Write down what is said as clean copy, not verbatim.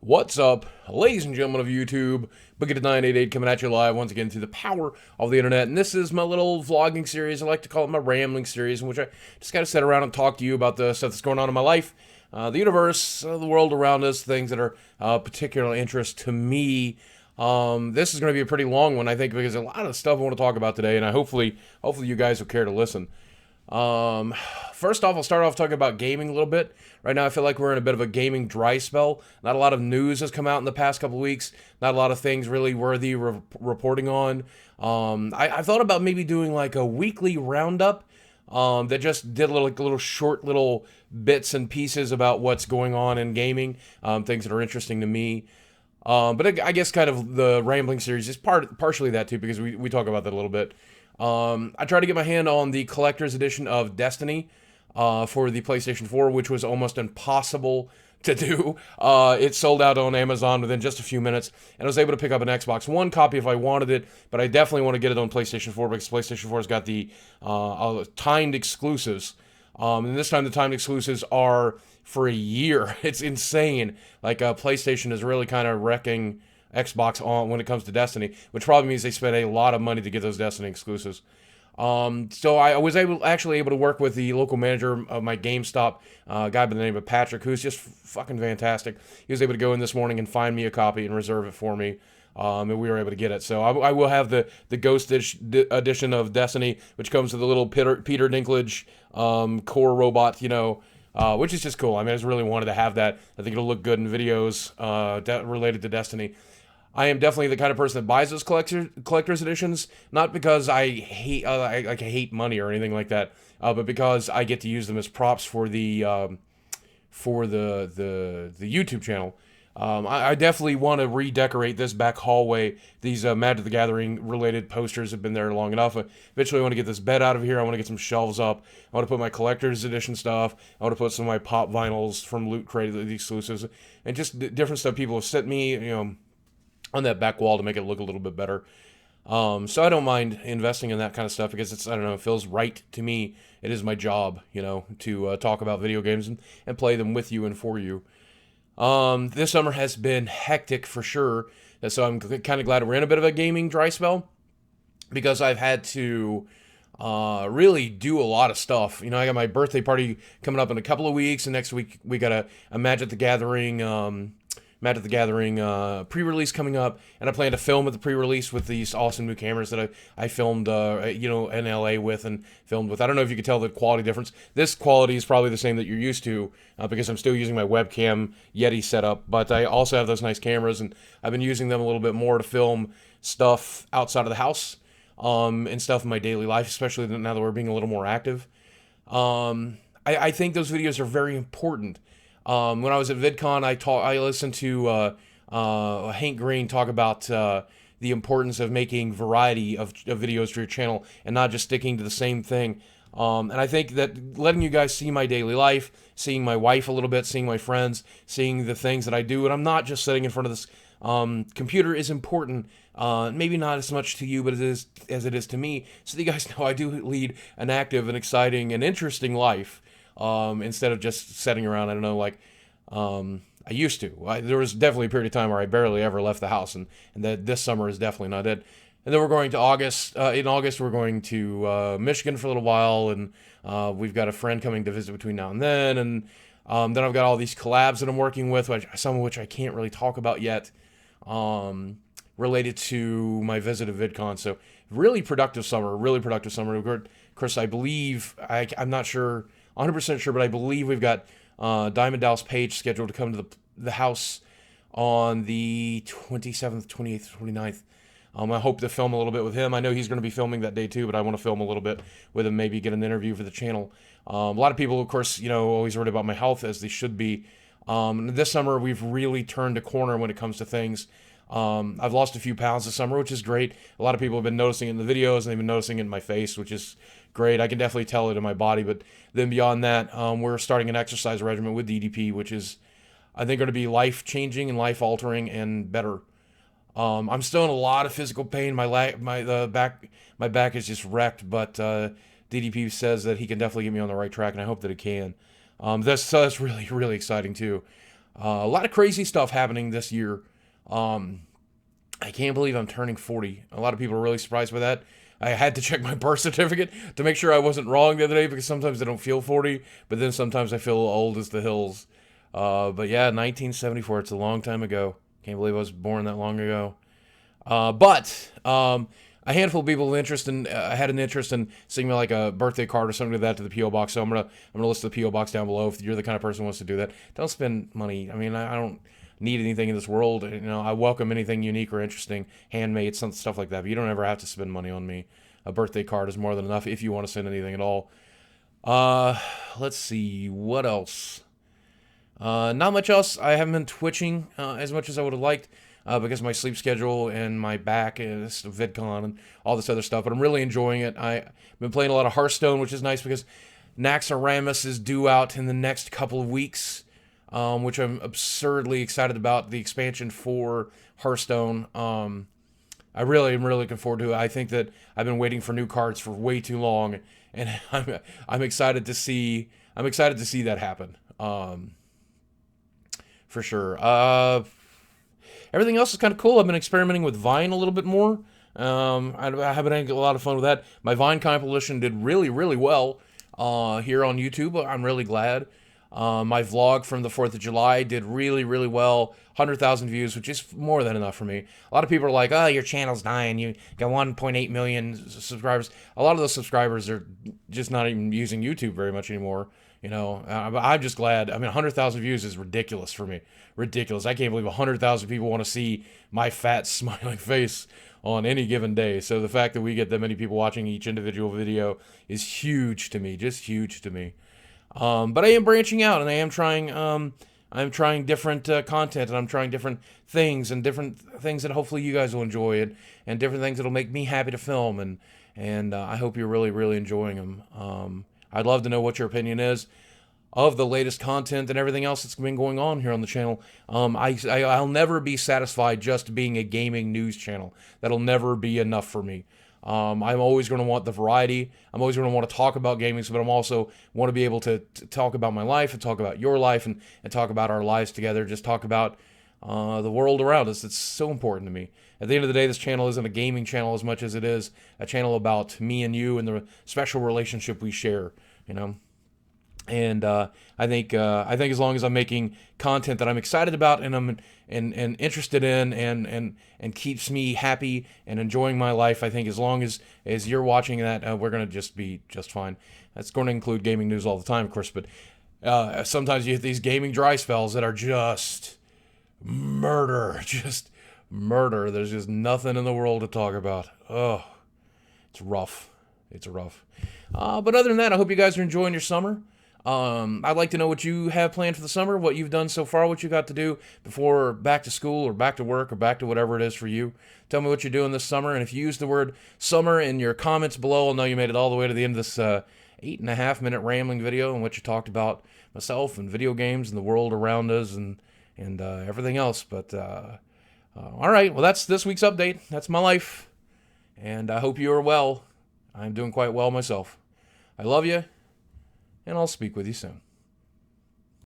What's up, ladies and gentlemen of YouTube? Boogie988 coming at you live once again through the power of the internet. And this is my little vlogging series. I like to call it my rambling series, in which I just kind of sit around and talk to you about the stuff that's going on in my life, the universe, the world around us, things that are particular interest to me. This is going to be a pretty long one, I think, because a lot of stuff I want to talk about today, and hopefully you guys will care to listen. Um, First off, I'll start off talking about gaming a little bit. Right now, I feel like we're in a bit of a gaming dry spell. Not a lot of news has come out in the past couple of weeks. Not a lot of things really worthy reporting on. I thought about maybe doing like a weekly roundup that just did little short little bits and pieces about what's going on in gaming, things that are interesting to me. But I guess kind of the rambling series is partially that too, because we talk about that a little bit. I tried to get my hand on the collector's edition of Destiny for the PlayStation 4, which was almost impossible to do. It sold out on Amazon within just a few minutes, and I was able to pick up an Xbox One copy if I wanted it, but I definitely want to get it on PlayStation 4 because PlayStation 4 has got the timed exclusives. And this time the timed exclusives are for a year. It's insane. Like PlayStation is really kind of wrecking Xbox on when it comes to Destiny, which probably means they spent a lot of money to get those Destiny exclusives. So I was actually able to work with the local manager of my GameStop, a guy by the name of Patrick, who's just fucking fantastic. He was able to go in this morning and find me a copy and reserve it for me. And we were able to get it. So I will have the Ghost edition of Destiny, which comes with a little Peter Dinklage core robot, which is just cool. I mean, I just really wanted to have that. I think it'll look good in videos related to Destiny. I am definitely the kind of person that buys those collector's editions, not because I hate money or anything like that, but because I get to use them as props for the YouTube channel. I definitely want to redecorate this back hallway. These Magic the Gathering related posters have been there long enough. Eventually, I want to get this bed out of here. I want to get some shelves up. I want to put my collector's edition stuff. I want to put some of my pop vinyls from Loot Crate, the exclusives, and just different stuff people have sent me, on that back wall to make it look a little bit better. So I don't mind investing in that kind of stuff because I don't know, it feels right to me. It is my job, to talk about video games and play them with you and for you. This summer has been hectic for sure. So I'm kind of glad we're in a bit of a gaming dry spell because I've had to really do a lot of stuff. I got my birthday party coming up in a couple of weeks, and next week we got a Magic the Gathering pre-release coming up, and I plan to film at the pre-release with these awesome new cameras that I filmed, in LA with and filmed with. I don't know if you could tell the quality difference. This quality is probably the same that you're used to because I'm still using my webcam Yeti setup, but I also have those nice cameras, and I've been using them a little bit more to film stuff outside of the house and stuff in my daily life, especially now that we're being a little more active. I think those videos are very important. When I was at vidcon, I listened to Hank Green talk about the importance of making variety of videos for your channel and not just sticking to the same thing. And I think that letting you guys see my daily life, seeing my wife a little bit, seeing my friends, seeing the things that I do, and I'm not just sitting in front of this computer is important. Maybe not as much to you, but it is as it is to me. So that you guys know I do lead an active and exciting and interesting life. Instead of just sitting around, I don't know, like I used to. There was definitely a period of time where I barely ever left the house, and that this summer is definitely not it. And then we're going to August. In August, we're going to Michigan for a little while, and we've got a friend coming to visit between now and then. And then I've got all these collabs that I'm working with, some of which I can't really talk about yet, related to my visit to VidCon. So really productive summer, Of course, I believe, I'm not sure, 100% sure, but I believe we've got Diamond Dallas Page scheduled to come to the house on the 27th, 28th, 29th. I hope to film a little bit with him. I know he's going to be filming that day too, but I want to film a little bit with him, maybe get an interview for the channel. A lot of people, of course, always worried about my health, as they should be. This summer, we've really turned a corner when it comes to things. I've lost a few pounds this summer, which is great. A lot of people have been noticing it in the videos, and they've been noticing it in my face, which is great. I can definitely tell it in my body. But then beyond that, we're starting an exercise regimen with DDP, which is, I think, going to be life-changing and life-altering and better. I'm still in a lot of physical pain. My back is just wrecked, but DDP says that he can definitely get me on the right track, and I hope that it can. That's really, really exciting too. A lot of crazy stuff happening this year. I can't believe I'm turning 40. A lot of people are really surprised by that. I had to check my birth certificate to make sure I wasn't wrong the other day, because sometimes I don't feel 40, but then sometimes I feel old as the hills. But yeah, 1974, it's a long time ago. Can't believe I was born that long ago. But a handful of people had an interest in sending me like a birthday card or something like that to the PO box. So I'm gonna list the PO box down below. If you're the kind of person who wants to do that, don't spend money. I mean, I don't need anything in this world. You know, I welcome anything unique or interesting, handmade, stuff like that. But you don't ever have to spend money on me. A birthday card is more than enough if you want to send anything at all. Let's see what else. Not much else. I haven't been twitching as much as I would have liked. Because of my sleep schedule and my back and this vidcon and all this other stuff. But I'm really enjoying it. I've been playing a lot of Hearthstone, which is nice because Naxxramas is due out in the next couple of weeks, which I'm absurdly excited about. The expansion for Hearthstone. I really am really looking forward to it. I think that I've been waiting for new cards for way too long, and I'm excited to see that happen. For sure. Everything else is kind of cool. I've been experimenting with Vine a little bit more. I have been having a lot of fun with that. My Vine compilation did really, really well here on YouTube. I'm really glad. My vlog from the 4th of July did really, really well. 100,000 views, which is more than enough for me. A lot of people are like, oh, your channel's dying. You got 1.8 million subscribers. A lot of those subscribers are just not even using YouTube very much anymore. You know, I'm just glad. I mean, 100,000 views is ridiculous for me. Ridiculous. I can't believe 100,000 people want to see my fat, smiling face on any given day. So the fact that we get that many people watching each individual video is huge to me. Just huge to me. But I am branching out, and I am trying. I'm trying different content, and I'm trying different things, and different things that hopefully you guys will enjoy, and different things that'll make me happy to film, and I hope you're really, really enjoying them. I'd love to know what your opinion is of the latest content and everything else that's been going on here on the channel. I'll never be satisfied just being a gaming news channel. That'll never be enough for me. I'm always going to want the variety. I'm always going to want to talk about gaming, but I'm also want to be able to talk about my life and talk about your life and talk about our lives together. Just talk about the world around us. It's so important to me. At the end of the day, this channel isn't a gaming channel as much as it is a channel about me and you and the special relationship we share, you know. And I think as long as I'm making content that I'm excited about and I'm and interested in and keeps me happy and enjoying my life, I think as long as you're watching that, we're gonna just be just fine. That's going to include gaming news all the time, of course, but sometimes you hit these gaming dry spells that are just murder, just murder. There's just nothing in the world to talk about. Oh, it's rough. It's rough. But other than that, I hope you guys are enjoying your summer. I'd like to know what you have planned for the summer, what you've done so far, what you got to do before back to school or back to work or back to whatever it is for you. Tell me what you're doing this summer, and if you use the word summer in your comments below, I'll know you made it all the way to the end of this 8.5-minute rambling video in which you talked about myself and video games and the world around us and everything else. But all right, well, that's this week's update. That's my life, and I hope you are well. I'm doing quite well myself. I love you, and I'll speak with you soon.